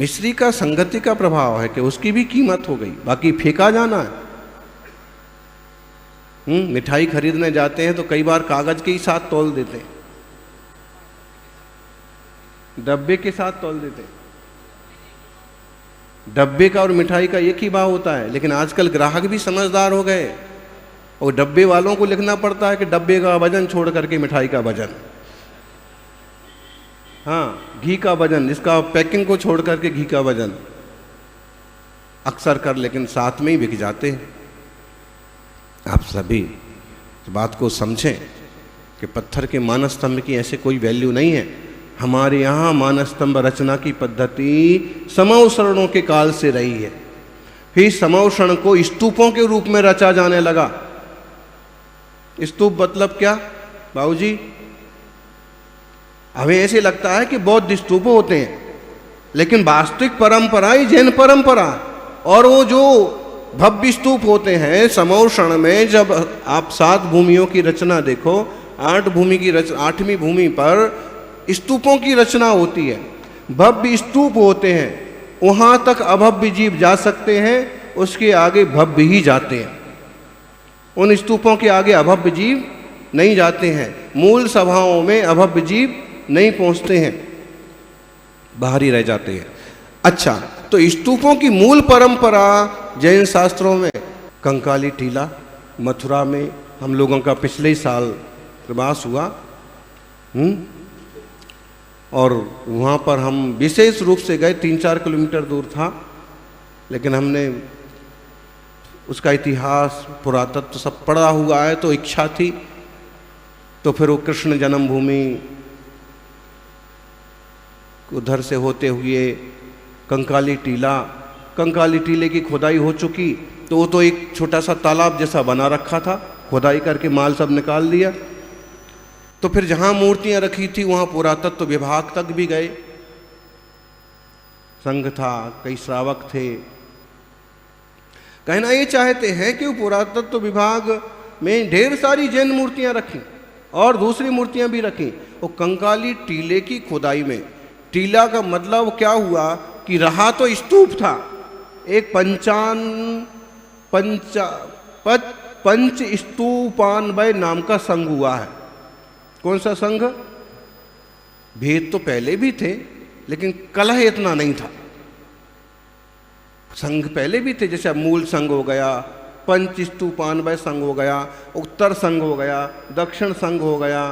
मिश्री का संगति का प्रभाव है कि उसकी भी कीमत हो गई, बाकी फेंका जाना है। मिठाई खरीदने जाते हैं तो कई बार कागज के ही साथ तौल देते हैं, डब्बे के साथ तौल देते हैं। डब्बे का और मिठाई का एक ही भाव होता है, लेकिन आजकल ग्राहक भी समझदार हो गए और डब्बे वालों को लिखना पड़ता है कि डब्बे का वजन छोड़ करके मिठाई का वजन, हाँ घी का वजन, इसका पैकिंग को छोड़ करके घी का वजन अक्सर कर, लेकिन साथ में ही बिक जाते हैं। आप सभी इस बात को समझें कि पत्थर के मानस स्तंभ की ऐसे कोई वैल्यू नहीं है। हमारे यहाँ मानस स्तंभ रचना की पद्धति समौषणों के काल से रही है। फिर समौषण को स्तूपों के रूप में रचा जाने लगा। स्तूप मतलब क्या बाबूजी? हमें ऐसे लगता है कि बौद्ध स्तूप होते हैं, लेकिन वास्तविक परंपरा ही जैन परंपरा। और वो जो भव्य स्तूप होते हैं समौषण में, जब आप 7 भूमियों की रचना देखो, 8 भूमि की 8वीं भूमि पर स्तूपों की रचना होती है, भव्य स्तूप होते हैं। वहाँ तक अभव्य जीव जा सकते हैं, उसके आगे भव्य ही जाते हैं। उन स्तूपों के आगे अभव्य जीव नहीं जाते हैं। मूल सभाओं में अभव्य जीव नहीं पहुँचते हैं, बाहर ही रह जाते हैं। अच्छा, तो स्तूपों की मूल परंपरा जैन शास्त्रों में कंकाली टीला, मथुरा में हम लोगों का पिछले ही साल प्रवास हुआ, और वहाँ पर हम विशेष रूप से गए। 3-4 किलोमीटर दूर था, लेकिन हमने उसका इतिहास पुरातत्व सब पढ़ा हुआ है, तो इच्छा थी। तो फिर वो कृष्ण जन्मभूमि उधर से होते हुए कंकाली टीले की खुदाई हो चुकी, तो वो तो एक छोटा सा तालाब जैसा बना रखा था, खुदाई करके माल सब निकाल दिया। तो फिर जहाँ मूर्तियाँ रखी थी वहाँ पुरातत्व विभाग तक भी गए, संघ था, कई श्रावक थे। कहना ये चाहते हैं कि पुरातत्व विभाग में ढेर सारी जैन मूर्तियाँ रखी और दूसरी मूर्तियाँ भी रखी। वो कंकाली टीले की खुदाई में, टीला का मतलब क्या हुआ कि रहा तो स्तूप था, एक पंच स्तूपान्वय नाम का संघ हुआ है। कौन सा संघ? भेद तो पहले भी थे, लेकिन कलह इतना नहीं था। संघ पहले भी थे, जैसे मूल संघ हो गया, पंच स्तूपान्वय संघ हो गया, उत्तर संघ हो गया, दक्षिण संघ हो गया।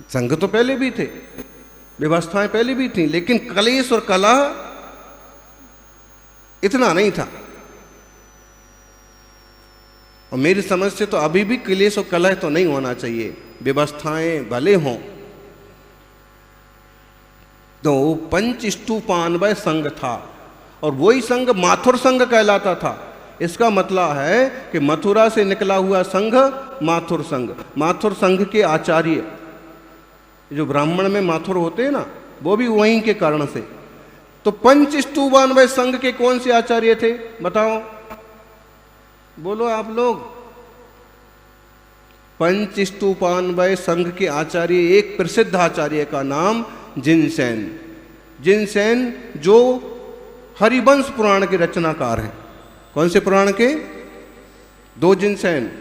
संघ तो पहले भी थे, व्यवस्थाएं पहले भी थी, लेकिन कलेश और कलह इतना नहीं था। और मेरी समझ से तो अभी भी क्लेश और कलह तो नहीं होना चाहिए, व्यवस्थाएं भले हों। तो पंच स्तूपान्वय संघ था, और वही संघ माथुर संघ कहलाता था। इसका मतलब है कि मथुरा से निकला हुआ संघ माथुर संघ। माथुर संघ के आचार्य, जो ब्राह्मण में माथुर होते हैं ना, वो भी वहीं के कारण से। तो पंच स्तूपान्वय संघ के कौन से आचार्य थे बताओ, बोलो आप लोग। पंच स्तूपान्वय संघ के आचार्य, एक प्रसिद्ध आचार्य का नाम जिनसेन। जिनसेन जो हरिवंश पुराण के रचनाकार हैं। कौन से पुराण के? 2 जिनसेन,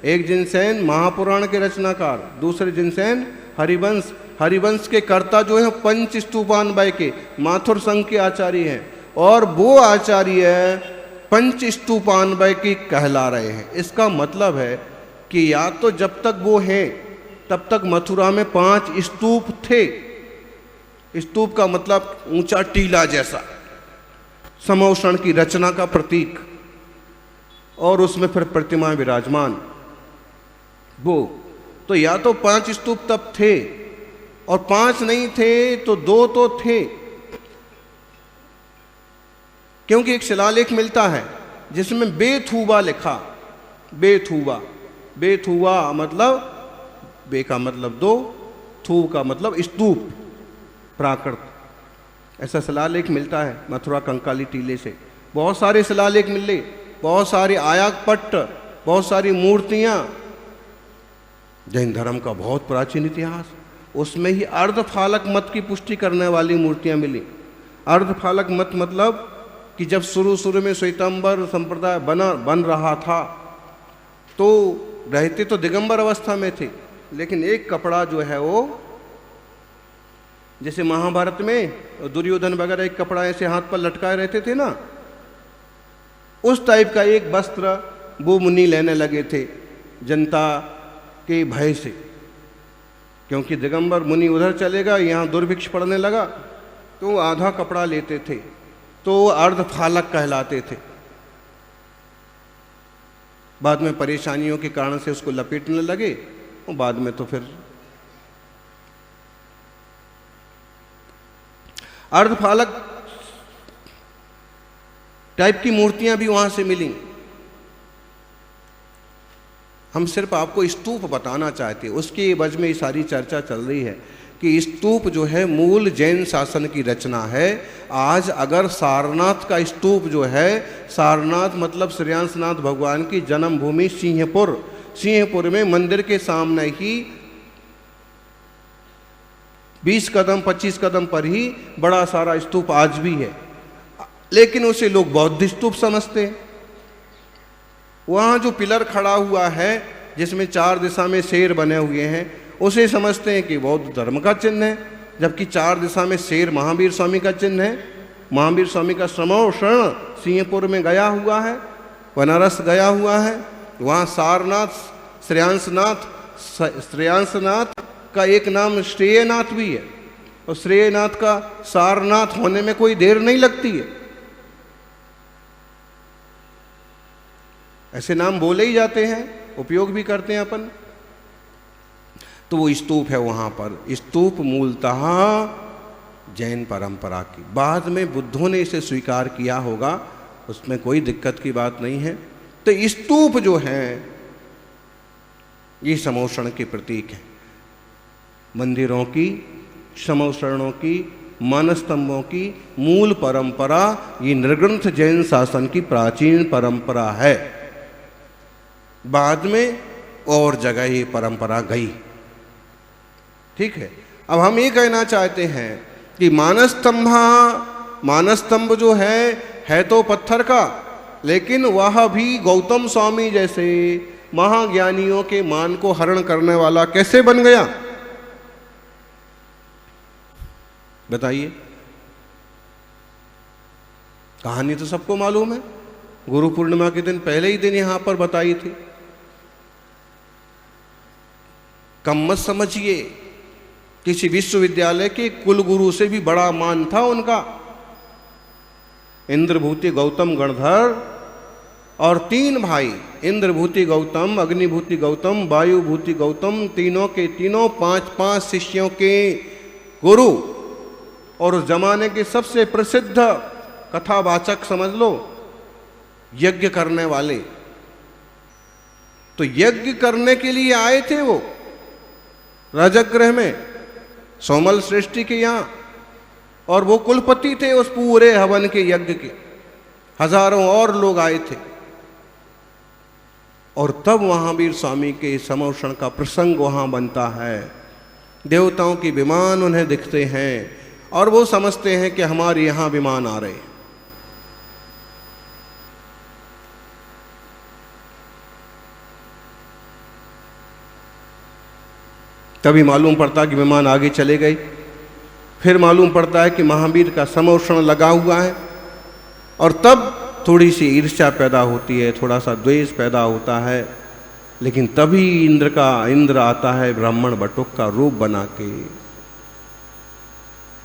एक जिनसेन महापुराण के रचनाकार, दूसरे जिनसेन हरिवंश। हरिवंश के कर्ता जो है पंच स्तूपान्वय के माथुर संघ के आचार्य हैं, और वो आचार्य पंच स्तूपान्वय की कहला रहे हैं। इसका मतलब है कि या तो जब तक वो हैं तब तक मथुरा में 5 स्तूप थे। स्तूप का मतलब ऊंचा टीला जैसा, समौषण की रचना का प्रतीक, और उसमें फिर प्रतिमाएं विराजमान। वो तो या तो 5 स्तूप तब थे, और 5 नहीं थे तो 2 तो थे। क्योंकि एक शिलालेख मिलता है जिसमें बेथुवा लिखा। बेथुवा, बेथुवा मतलब, बे का मतलब 2, थू का मतलब स्तूप, प्राकृत। ऐसा शिलालेख मिलता है मथुरा कंकाली टीले से। बहुत सारे शिलालेख मिले, बहुत सारे आयाक पट्ट, बहुत सारी मूर्तियां। जैन धर्म का बहुत प्राचीन इतिहास, उसमें ही अर्धफालक मत की पुष्टि करने वाली मूर्तियां मिली। अर्धफालक मत मतलब कि जब शुरू में श्वेतांबर संप्रदाय बन रहा था तो रहते तो दिगंबर अवस्था में थे, लेकिन एक कपड़ा जो है वो, जैसे महाभारत में दुर्योधन वगैरह एक कपड़ा ऐसे हाथ पर लटकाए रहते थे ना, उस टाइप का एक वस्त्र वो मुनि लेने लगे थे जनता के भय से, क्योंकि दिगंबर मुनि उधर चलेगा, यहाँ दुर्भिक्ष पड़ने लगा, तो आधा कपड़ा लेते थे, तो अर्धफालक कहलाते थे। बाद में परेशानियों के कारण से उसको लपेटने लगे, और बाद में तो फिर अर्धफालक टाइप की मूर्तियां भी वहां से मिली। हम सिर्फ आपको स्तूप बताना चाहते हैं, उसके एवज में ये सारी चर्चा चल रही है कि स्तूप जो है मूल जैन शासन की रचना है। आज अगर सारनाथ का स्तूप जो है, सारनाथ मतलब श्रेयांसनाथ भगवान की जन्मभूमि सिंहपुर में मंदिर के सामने ही 20 कदम 25 कदम पर ही बड़ा सारा स्तूप आज भी है, लेकिन उसे लोग बौद्ध स्तूप समझते हैं। वहाँ जो पिलर खड़ा हुआ है जिसमें 4 दिशा में शेर बने हुए हैं, उसे समझते हैं कि बौद्ध धर्म का चिन्ह है, जबकि 4 दिशा में शेर महावीर स्वामी का चिन्ह है। महावीर स्वामी का समो शरण सिंहपुर में गया हुआ है, बनारस गया हुआ है। वहाँ सारनाथ श्रेयांसनाथ का एक नाम श्रेयनाथ भी है, और श्रेयनाथ का सारनाथ होने में कोई देर नहीं लगती है, ऐसे नाम बोले ही जाते हैं, उपयोग भी करते हैं अपन। तो वो स्तूप है वहाँ पर। स्तूप मूलतः जैन परंपरा की, बाद में बुद्धों ने इसे स्वीकार किया होगा, उसमें कोई दिक्कत की बात नहीं है। तो स्तूप जो है ये समोषण के प्रतीक है। मंदिरों की, समोषणों की, मानस्तंभों की मूल परंपरा ये निर्ग्रंथ जैन शासन की प्राचीन परंपरा है। बाद में और जगह ये परंपरा गई, ठीक है। अब हम ये कहना चाहते हैं कि मानस्तंभ जो है तो पत्थर का, लेकिन वह भी गौतम स्वामी जैसे महाज्ञानियों के मान को हरण करने वाला कैसे बन गया, बताइए। कहानी तो सबको मालूम है, गुरु पूर्णिमा के दिन पहले ही दिन यहां पर बताई थी। कम मत समझिए, किसी विश्वविद्यालय के कुलगुरु से भी बड़ा मान था उनका। इंद्रभूति गौतम गणधर और 3 भाई, इंद्रभूति गौतम, अग्निभूति गौतम, वायुभूति गौतम, तीनों के तीनों 5-5 शिष्यों के गुरु, और उस जमाने के सबसे प्रसिद्ध कथावाचक समझ लो, यज्ञ करने वाले। तो यज्ञ करने के लिए आए थे वो राजगृह में, सोमल श्रेष्ठी के यहाँ, और वो कुलपति थे उस पूरे हवन के यज्ञ के। हजारों और लोग आए थे, और तब महावीर स्वामी के समोषण का प्रसंग वहां बनता है। देवताओं के विमान उन्हें दिखते हैं, और वो समझते हैं कि हमारे यहां विमान आ रहे हैं। तभी मालूम पड़ता कि विमान आगे चले गए। फिर मालूम पड़ता है कि महावीर का समोषण लगा हुआ है, और तब थोड़ी सी ईर्ष्या पैदा होती है, थोड़ा सा द्वेष पैदा होता है। लेकिन तभी इंद्र आता है ब्राह्मण बटुक का रूप बना के।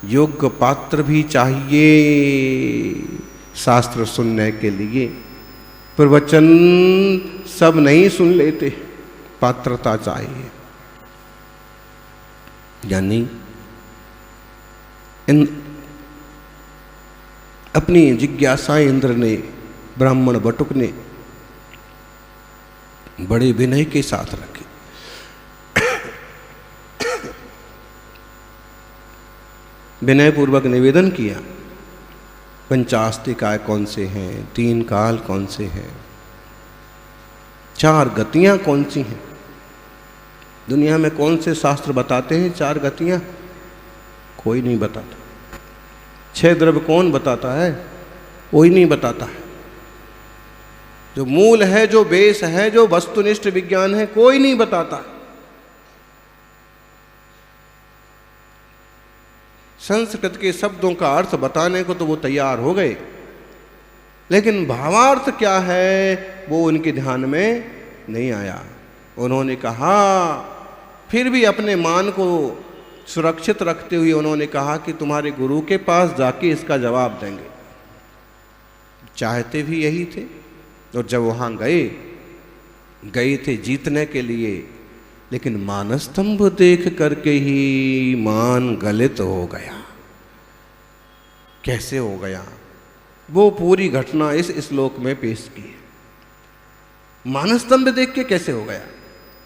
योग्य पात्र भी चाहिए शास्त्र सुनने के लिए, प्रवचन सब नहीं सुन लेते, पात्रता चाहिए। यानी अपनी जिज्ञासा इंद्र ने, ब्राह्मण बटुक ने बड़े विनय के साथ रखी। विनय पूर्वक निवेदन किया, पंचास्तिकाय कौन से हैं, 3 काल कौन से हैं, 4 गतियां कौन सी हैं। दुनिया में कौन से शास्त्र बताते हैं 4 गतियां? कोई नहीं बताता। छह द्रव्य कौन बताता है? कोई नहीं बताता है। जो मूल है, जो बेस है, जो वस्तुनिष्ठ विज्ञान है, कोई नहीं बताता। संस्कृत के शब्दों का अर्थ बताने को तो वो तैयार हो गए, लेकिन भावार्थ क्या है वो उनके ध्यान में नहीं आया। उन्होंने कहा, फिर भी अपने मान को सुरक्षित रखते हुए उन्होंने कहा कि तुम्हारे गुरु के पास जाके इसका जवाब देंगे। चाहते भी यही थे, और जब वहाँ गए थे जीतने के लिए, लेकिन मानस्तंभ देख करके ही मान गलित हो गया। कैसे हो गया? वो पूरी घटना इस श्लोक में पेश की है। मानस्तंभ देख के कैसे हो गया?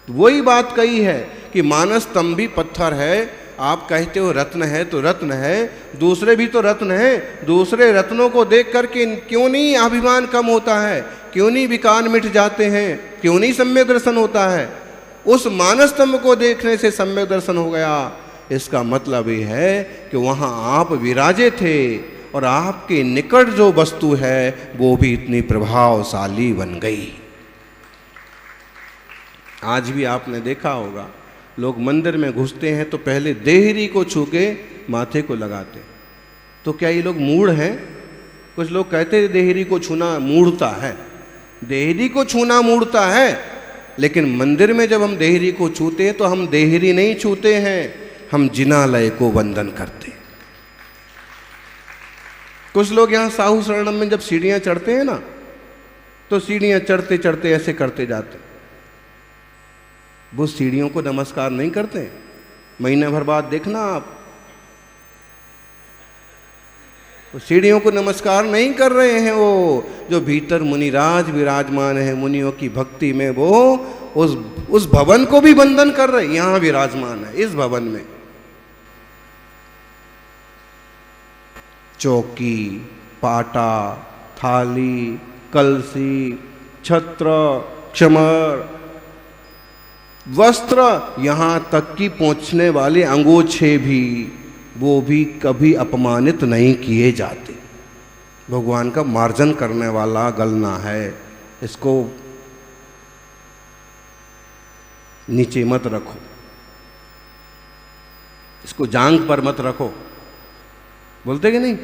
वही बात कही है कि मानस्तंभ भी पत्थर है। आप कहते हो रत्न है तो रत्न है, दूसरे भी तो रत्न है। दूसरे रत्नों को देख करके क्यों नहीं अभिमान कम होता है? क्यों नहीं विकार मिट जाते हैं? क्यों नहीं सम्यक दर्शन होता है? उस मानस्तंभ को देखने से सम्यक दर्शन हो गया। इसका मतलब ये है कि वहाँ आप विराजे थे और आपके निकट जो वस्तु है वो भी इतनी प्रभावशाली बन गई। आज भी आपने देखा होगा, लोग मंदिर में घुसते हैं तो पहले देहरी को छू के माथे को लगाते। तो क्या ये लोग मूढ़ हैं? कुछ लोग कहते हैं देहरी को छूना मूढ़ता है। देहरी को छूना मूढ़ता है, लेकिन मंदिर में जब हम देहरी को छूते हैं तो हम देहरी नहीं छूते हैं, हम जिनालय को वंदन करते। कुछ लोग यहाँ साहू शरणम में जब सीढ़ियाँ चढ़ते हैं ना, तो सीढ़ियाँ चढ़ते चढ़ते ऐसे करते जाते। वो सीढ़ियों को नमस्कार नहीं करते। महीने भर बाद देखना आप, वो सीढ़ियों को नमस्कार नहीं कर रहे हैं। वो जो भीतर मुनिराज विराजमान है मुनियों की भक्ति में, वो उस भवन को भी वंदन कर रहे हैं। यहाँ विराजमान है इस भवन में। चौकी, पाटा, थाली, कलसी, छत्र, क्षमर, वस्त्र, यहाँ तक कि पहुँचने वाले अंगोछे भी, वो भी कभी अपमानित नहीं किए जाते। भगवान का मार्जन करने वाला गलना है, इसको नीचे मत रखो, इसको जांघ पर मत रखो। बोलते कि नहीं?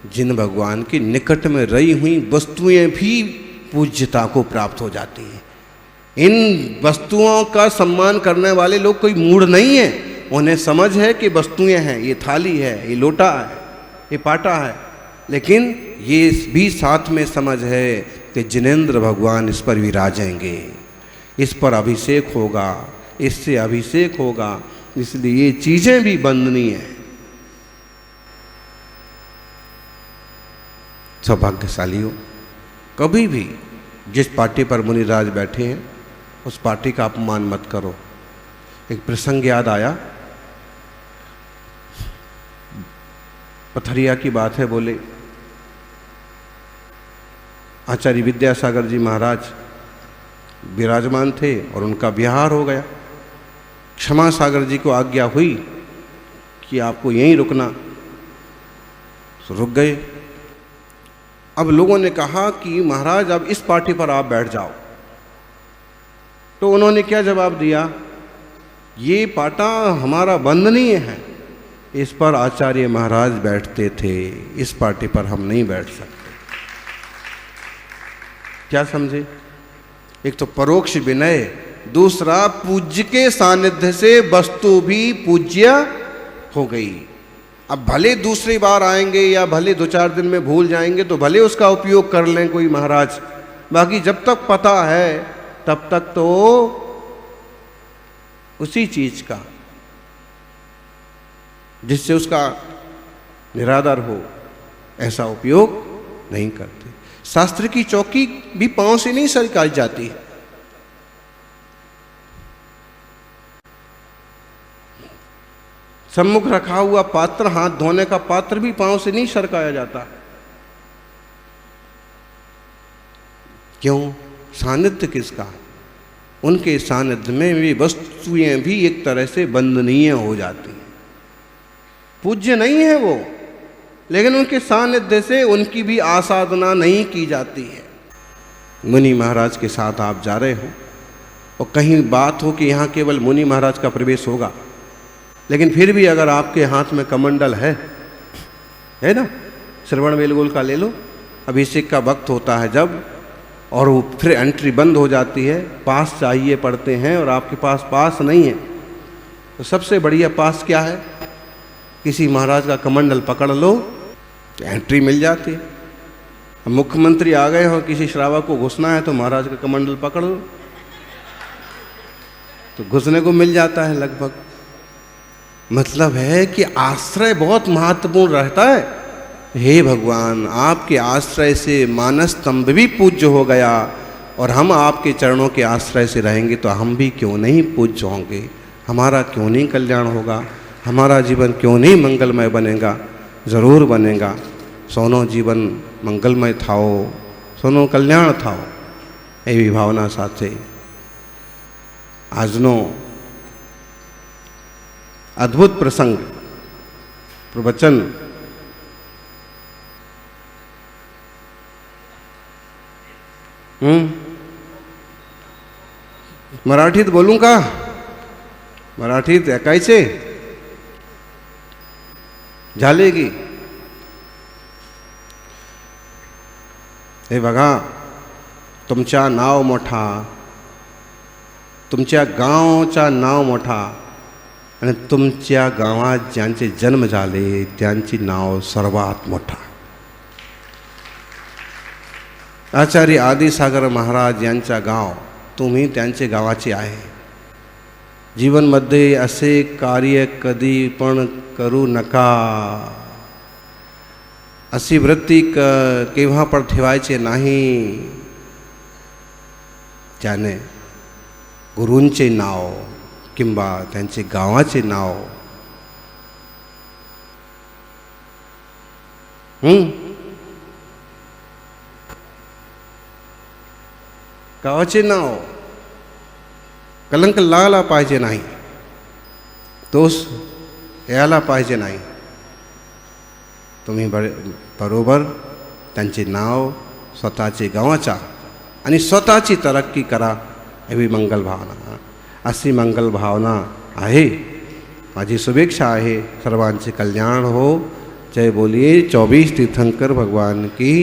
जिन भगवान के निकट में रही हुई वस्तुएं भी पूज्यता को प्राप्त हो जाती हैं। इन वस्तुओं का सम्मान करने वाले लोग कोई मूढ़ नहीं है। उन्हें समझ है कि वस्तुएं हैं, ये थाली है, ये लोटा है, ये पाटा है, लेकिन ये भी साथ में समझ है कि जिनेंद्र भगवान इस पर विराजेंगे, इस पर अभिषेक होगा, इससे अभिषेक होगा, इसलिए ये चीज़ें भी वंदनीय हैं। सौभाग्यशाली हो। कभी भी जिस पार्टी पर मुनिराज बैठे हैं उस पार्टी का अपमान मत करो। एक प्रसंग याद आया, पथरिया की बात है। बोले आचार्य विद्यासागर जी महाराज विराजमान थे और उनका विहार हो गया। क्षमा सागर जी को आज्ञा हुई कि आपको यहीं रुकना, तो रुक गए। अब लोगों ने कहा कि महाराज अब इस पार्टी पर आप बैठ जाओ। तो उन्होंने क्या जवाब दिया? ये पाटा हमारा वंदनीय है, इस पर आचार्य महाराज बैठते थे, इस पार्टी पर हम नहीं बैठ सकते। क्या समझे? एक तो परोक्ष विनय, दूसरा पूज्य के सानिध्य से वस्तु भी पूज्य हो गई। अब भले दूसरी बार आएंगे या भले 2-4 दिन में भूल जाएंगे तो भले उसका उपयोग कर लें कोई महाराज, बाकी जब तक पता है तब तक तो उसी चीज का जिससे उसका निरादर हो ऐसा उपयोग नहीं करते। शास्त्र की चौकी भी पांव से नहीं सरकाई जाती है। सम्मुख रखा हुआ पात्र, हाथ धोने का पात्र भी पांव से नहीं सरकाया जाता। क्यों? सानिध्य किसका? उनके सानिध्य में वे वस्तुएं भी एक तरह से वंदनीय हो जाती हैं। पूज्य नहीं है वो, लेकिन उनके सानिध्य से उनकी भी आसाधना नहीं की जाती है। मुनि महाराज के साथ आप जा रहे हो और कहीं बात हो कि यहाँ केवल मुनि महाराज का प्रवेश होगा, लेकिन फिर भी अगर आपके हाथ में कमंडल है ना, श्रवण बेलगोल का ले लो, अभिषेक का वक्त होता है जब, और वो फिर एंट्री बंद हो जाती है, पास चाहिए पड़ते हैं और आपके पास नहीं है, तो सबसे बढ़िया पास क्या है? किसी महाराज का कमंडल पकड़ लो तो एंट्री मिल जाती है। अब मुख्यमंत्री आ गए हो, किसी श्रावक को घुसना है तो महाराज का कमंडल पकड़ लो तो घुसने को मिल जाता है लगभग। मतलब है कि आश्रय बहुत महत्वपूर्ण रहता है। हे भगवान, आपके आश्रय से मानस स्तंभ भी पूज्य हो गया, और हम आपके चरणों के आश्रय से रहेंगे तो हम भी क्यों नहीं पूज्य होंगे, हमारा क्यों नहीं कल्याण होगा, हमारा जीवन क्यों नहीं मंगलमय बनेगा? ज़रूर बनेगा। सोनो जीवन मंगलमय थाओ, सोनो कल्याण थाओ। एवी भावना साथे આજનો અદ્ભુત પ્રસંગ પ્રવચન मराठीत बोलू का? मराठीत ऐकायचे? झालेगी? हे बघा, तुमच्या नाव मोठा, तुमच्या गावचा नाव मोठा, आणि तुमच्या गावात ज्यांचे जन्म झाले त्यांची नाव सर्वात मोठा. आचार्य आदिसागर महाराज यांचा गाव, तुम्ही त्यांचे गावाचे आहे. जीवनमध्ये असे कार्य कधी पण करू नका, अशी वृत्ती केव्हा पण ठेवायचे नाही. त्याने गुरूंचे नाव किंवा त्यांचे गावाचे नाव गावाचे नाव कलंक लागला पाहिजे नाही, दोष यायला पाहिजे नाही. तुम्ही बरोबर त्यांचे नाव स्वतःचे गावाचा आणि स्वतःची तरक्की करा, एवी मंगल भावना. अशी मंगल भावना आहे. माझी शुभेच्छा आहे. सर्वांचे कल्याण हो. जय बोलिए 24 तीर्थंकर भगवान की.